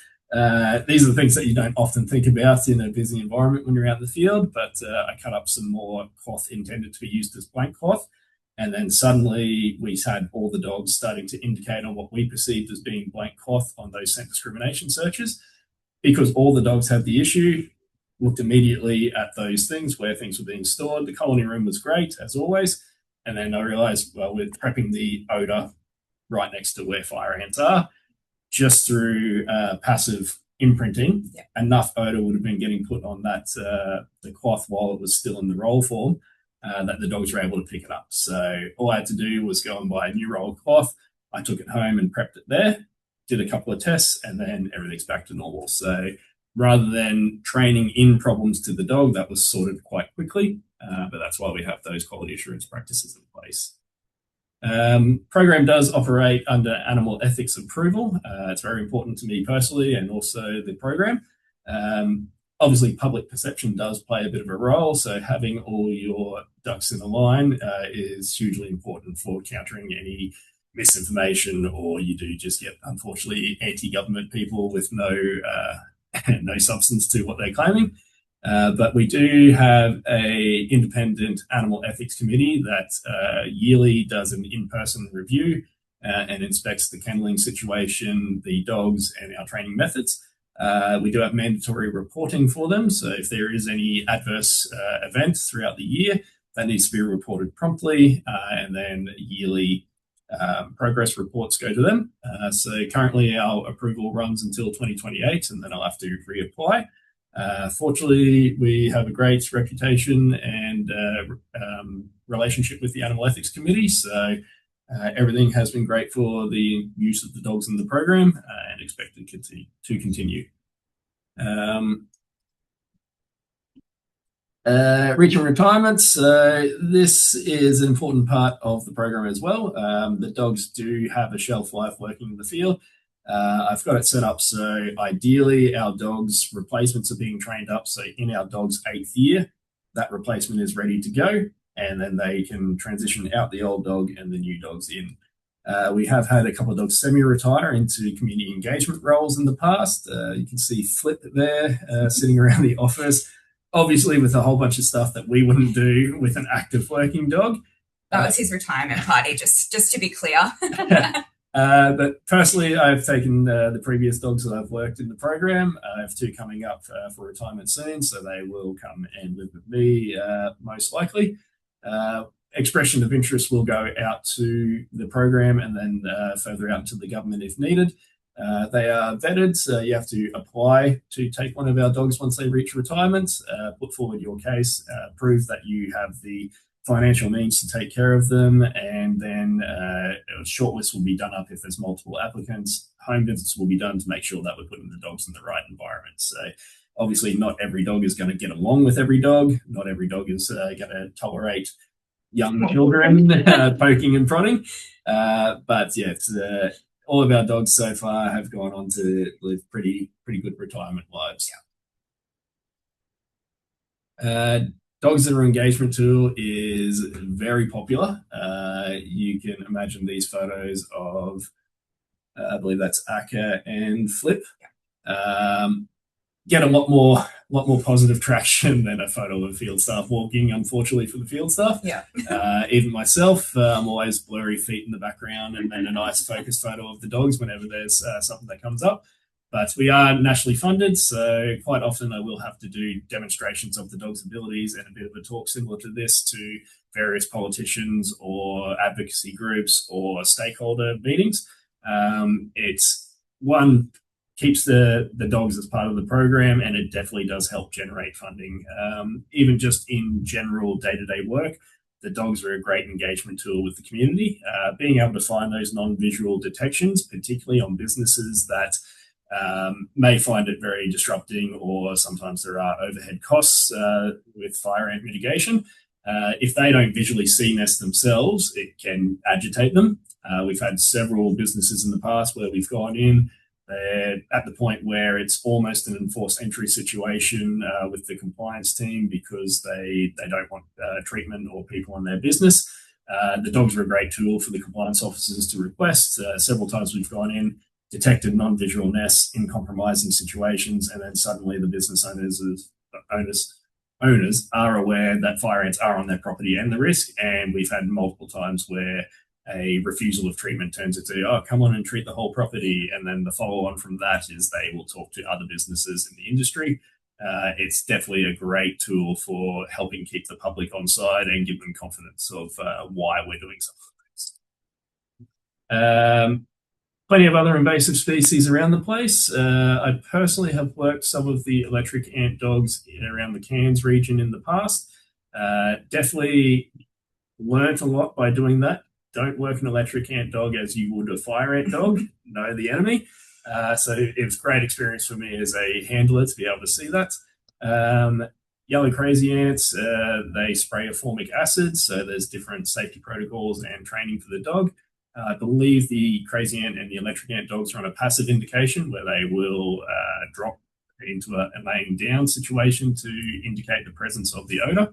These are the things that you don't often think about in a busy environment when you're out in the field, but I cut up some more cloth intended to be used as blank cloth. And then suddenly we had all the dogs starting to indicate on what we perceived as being blank cloth on those scent discrimination searches. Because all the dogs had the issue, looked immediately at those things where things were being stored. The colony room was great, as always. And then I realized, well, we're prepping the Odour right next to where fire ants are. Just through passive imprinting, enough Odour would have been getting put on that the cloth while it was still in the roll form that the dogs were able to pick it up. So all I had to do was go and buy a new roll of cloth. I took it home and prepped it there, did a couple of tests, and then everything's back to normal. So rather than training in problems to the dog, that was sorted quite quickly. But that's why we have those quality assurance practices in place. Program does operate under animal ethics approval. It's very important to me personally and also the program. Obviously, public perception does play a bit of a role, so having all your ducks in a line is hugely important for countering any misinformation, or you do just get, unfortunately, anti-government people with no substance to what they're claiming. But we do have a independent animal ethics committee that yearly does an in-person review and inspects the kenneling situation, the dogs, and our training methods. We do have mandatory reporting for them, so if there is any adverse events throughout the year, that needs to be reported promptly, and then yearly progress reports go to them. So currently our approval runs until 2028, and then I'll have to reapply. Fortunately, we have a great reputation and relationship with the Animal Ethics Committee, so everything has been great for the use of the dogs in the program and expected to continue. Reaching retirement, so this is an important part of the program as well. The dogs do have a shelf life working in the field. I've got it set up so ideally our dogs' replacements are being trained up, so in our dog's 8th year, that replacement is ready to go, and then they can transition out the old dog and the new dogs in. We have had a couple of dogs semi-retire into community engagement roles in the past. You can see Flip there sitting around the office, obviously with a whole bunch of stuff that we wouldn't do with an active working dog. That was his retirement party, just to be clear. But personally, I've taken the previous dogs that I've worked in the program. I have 2 coming up for retirement soon, so they will come and live with me most likely. Expression of interest will go out to the program and then further out to the government if needed. They are vetted, so you have to apply to take one of our dogs once they reach retirement, put forward your case, prove that you have the financial means to take care of them, and then a shortlist will be done up if there's multiple applicants. Home visits will be done to make sure that we're putting the dogs in the right environment. So obviously not every dog is going to get along with every dog. Not every dog is going to tolerate young children poking and prodding. But yeah, it's, all of our dogs so far have gone on to live pretty good retirement lives. Dogs that are engagement tool is very popular. You can imagine these photos of, I believe that's Akka and Flip. Get a lot more positive traction than a photo of field staff walking, unfortunately, for the field staff. Even myself, I'm always blurry feet in the background and then a nice focus photo of the dogs whenever there's something that comes up. But we are nationally funded, so quite often I will have to do demonstrations of the dog's abilities and a bit of a talk similar to this to various politicians or advocacy groups or stakeholder meetings. It's one, keeps the dogs as part of the program, and it definitely does help generate funding. Even just in general day-to-day work, the dogs are a great engagement tool with the community. Being able to find those non-visual detections, particularly on businesses that may find it very disrupting, or sometimes there are overhead costs with fire ant mitigation. If they don't visually see nests themselves, it can agitate them. We've had several businesses in the past where we've gone in, they're at the point where it's almost an enforced entry situation with the compliance team because they don't want treatment or people on their business. The dogs are a great tool for the compliance officers to request. Several times we've gone in, detected non-visual nests in compromising situations, and then suddenly the business owners are aware that fire ants are on their property and the risk. And we've had multiple times where a refusal of treatment turns into, oh, come on and treat the whole property. And then the follow on from that is they will talk to other businesses in the industry. It's definitely a great tool for helping keep the public on side and give them confidence of why we're doing something. Plenty of other invasive species around the place. I personally have worked some of the electric ant dogs around the Cairns region in the past. Definitely learnt a lot by doing that. Don't work an electric ant dog as you would a fire ant dog. Know the enemy. So it was a great experience for me as a handler to be able to see that. Yellow crazy ants, they spray a formic acid, so there's different safety protocols and training for the dog. I believe the crazy ant and the electric ant dogs are on a passive indication where they will drop into a laying down situation to indicate the presence of the odor.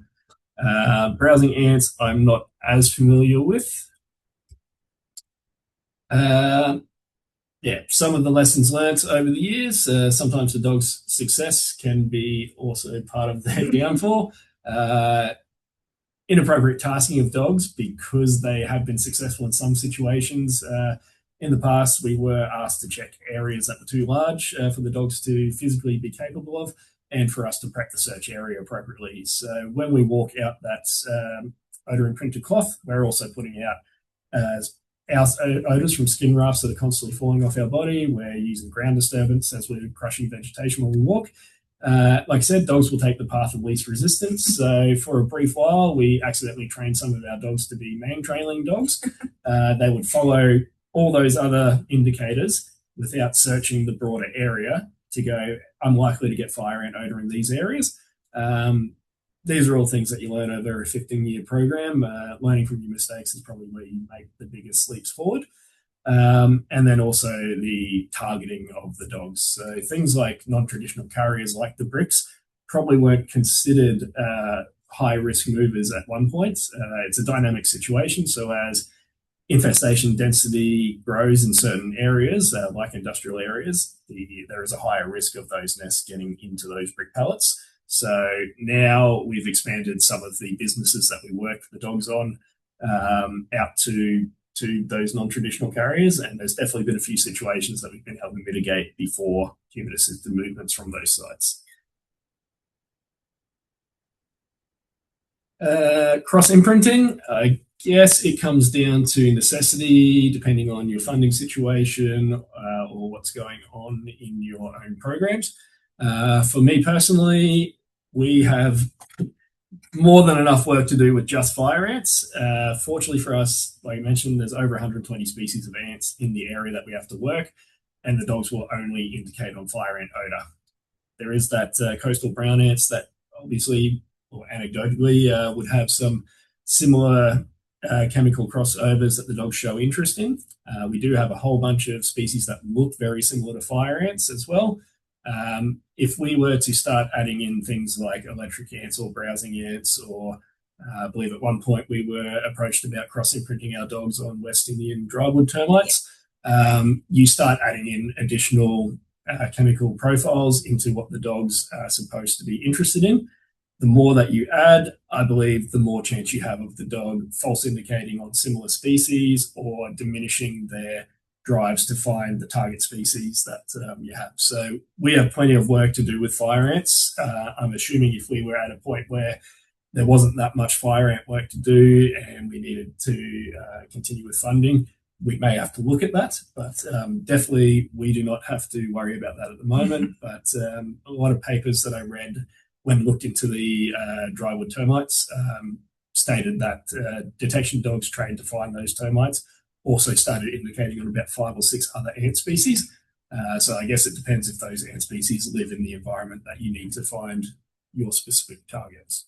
Browsing ants, I'm not as familiar with. Some of the lessons learnt over the years. Sometimes the dog's success can be also part of their downfall. Inappropriate tasking of dogs because they have been successful in some situations. In the past, we were asked to check areas that were too large for the dogs to physically be capable of and for us to prep the search area appropriately. So when we walk out that odor imprinted cloth, we're also putting out our odours from skin rafts that are constantly falling off our body. We're using ground disturbance as we're crushing vegetation when we walk. Like I said, dogs will take the path of least resistance. So for a brief while, we accidentally trained some of our dogs to be man-trailing dogs. They would follow all those other indicators without searching the broader area to go, I'm likely to get fire ant odor in these areas. These are all things that you learn over a 15-year program. Learning from your mistakes is probably where you make the biggest leaps forward. And then also the targeting of the dogs. So things like non-traditional carriers like the bricks probably weren't considered high-risk movers at one point. It's a dynamic situation. So as infestation density grows in certain areas, like industrial areas, there is a higher risk of those nests getting into those brick pallets. So now we've expanded some of the businesses that we work for the dogs on out to those non-traditional carriers, and there's definitely been a few situations that we've been able to mitigate before human-assisted movements from those sites. Cross-imprinting, I guess it comes down to necessity, depending on your funding situation or what's going on in your own programs. For me personally, we have more than enough work to do with just fire ants. Fortunately for us, like I mentioned, there's over 120 species of ants in the area that we have to work, and the dogs will only indicate on fire ant odor. There is that coastal brown ants that obviously, or anecdotally, would have some similar chemical crossovers that the dogs show interest in. We do have a whole bunch of species that look very similar to fire ants as well. If we were to start adding in things like electric ants or browsing ants, or I believe at one point we were approached about cross-imprinting our dogs on West Indian drywood termites, you start adding in additional chemical profiles into what the dogs are supposed to be interested in. The more that you add, I believe, the more chance you have of the dog false indicating on similar species or diminishing their drives to find the target species that you have. So we have plenty of work to do with fire ants. I'm assuming if we were at a point where there wasn't that much fire ant work to do and we needed to continue with funding, we may have to look at that. But definitely we do not have to worry about that at the moment. But a lot of papers that I read when looked into the drywood termites stated that detection dogs trained to find those termites also started indicating on about 5 or 6 other ant species. So I guess it depends if those ant species live in the environment that you need to find your specific targets.